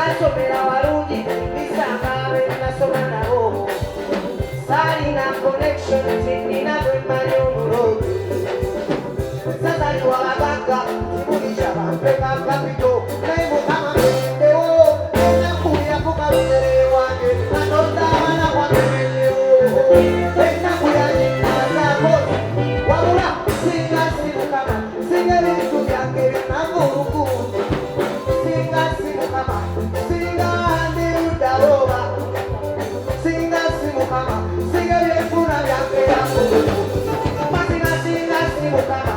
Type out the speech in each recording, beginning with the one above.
Nasomera walungi bisanga benasoma nabo salina connection tinina bwemanyi omulungi sazali wabanga timulisha bampeka kapito naye mukama mwendewo enaku yakukalumere wange natonda abaana kwakemenyewo enaku yanyinazakozi wabula singa si mukama singa ebintu byange binavulugungi singa si mukama singa ndirudaboba singa si mukama singa byefuna byange yakulugu masinga singa si mukama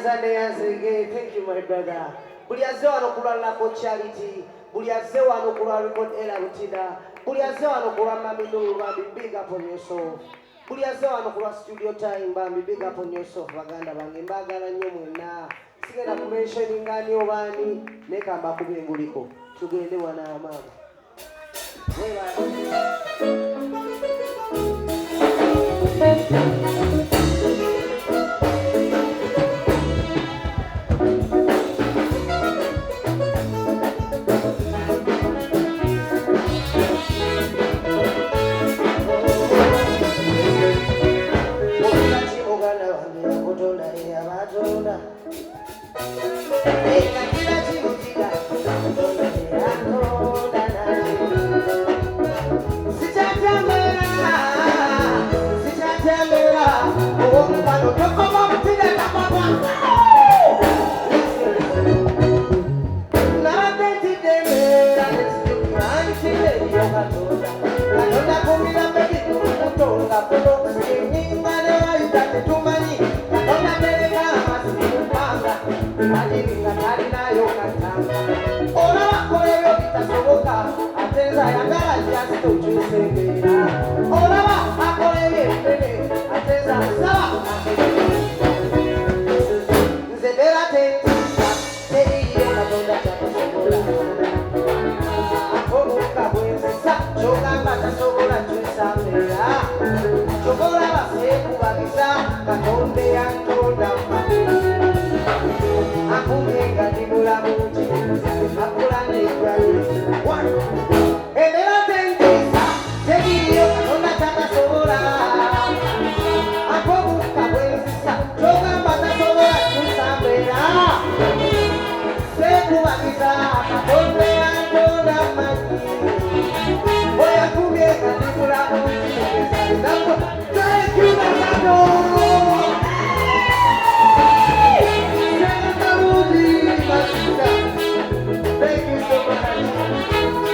Thank you, my brother. Buliazewa no kulala ko charity. Buliazewa no kulala ko ela rutina. Buliazewa no kulala mamidu bambi big up on yourself. Buliazewa no kulala studio time bambi big up on yourself. Baganda bange mbagala nnyo mwenna. Sigenda ku mention ngani obani neka mbakubye nguliko. Tugende wana mama. Sitatembera chokola basekubagiza katonde yantonda akumenga ndi mulamu akula negwayo emera tentisa tegiriyo katonda kyatasobola akobuka bwenzisa kyogamba tasobola tusambera sekubagiza katonde yantonda manyi oyakumenga ndi mulamu thank you Nakano. Thank you so much.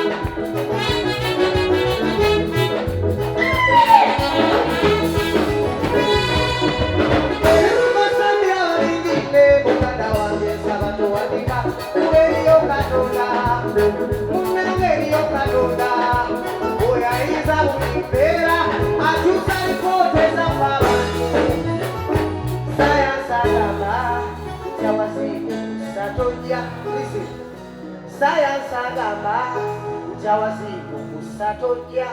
Science agamba njawazibu kusatoja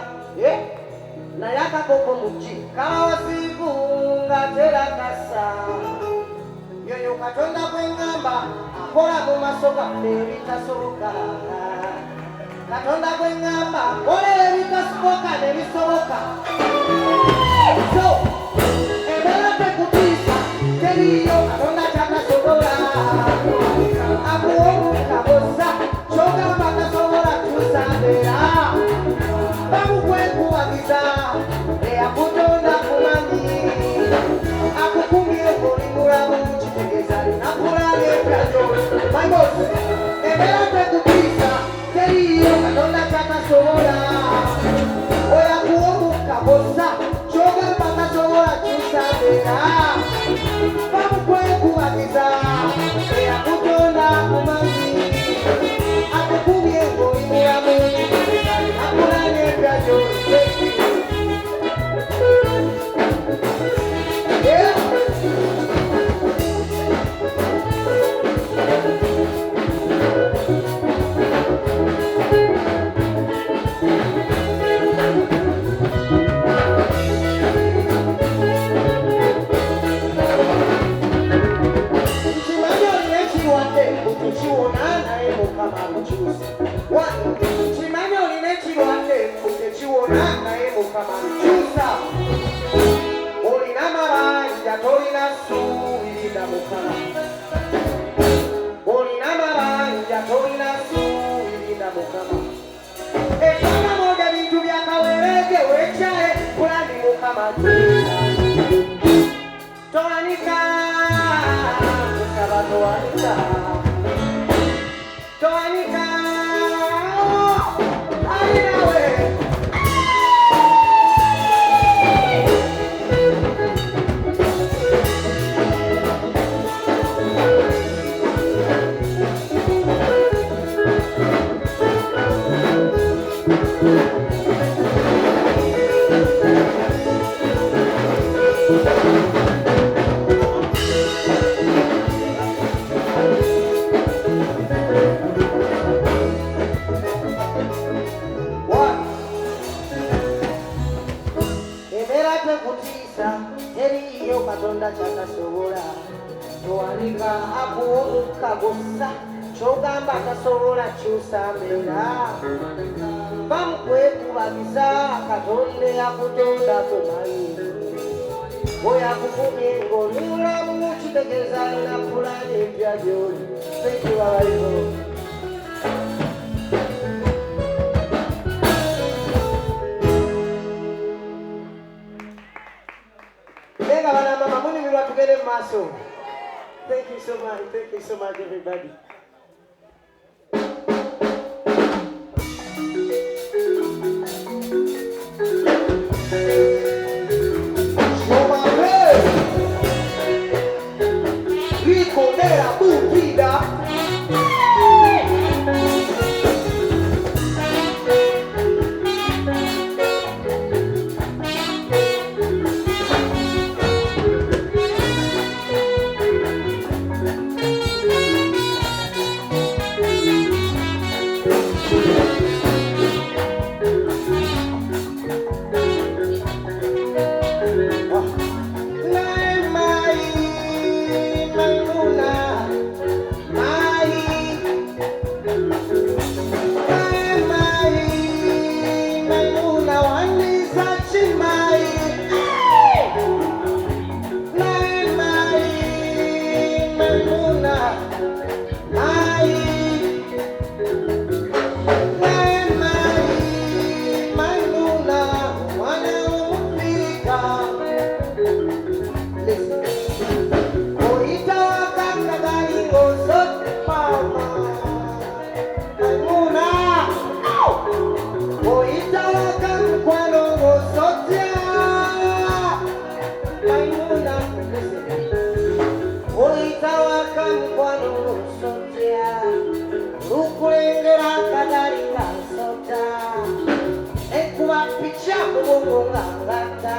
nayaka koko muji kawazibu ngatera kasa yoyo katonda kwengamba akola mu masoka nebitasoboka katonda kwengamba akola ebitasoboka nebisoboka so ebera tekutisa teriyo katonda kyatasobola akuwomuka bosa chogamba tasobola tusambera bamukwekuwagiza eyakutonda kumanyi akukumye ngoli mulamu kitegeeza linakulabye ebyazo maimosi ebera tekutisa teriyo katonda kyatasobola oyakuwomuka bosa chogamba tasobola tusambera bamukwekuwagiza eyakutonda kumanyi akukumye ngoli mulamu akulabye ebyazo chogamba tasobola kyusambera bamukwekubagiza katonde yakutonda kumanyi oyakukumye ng'oli mulamu kitegeeza linakulabye empya gy'oli sekibabayizo nenga banamama munimirwa tugere mu maaso. Thank you so much everybody. kubapicha kubongo ngangata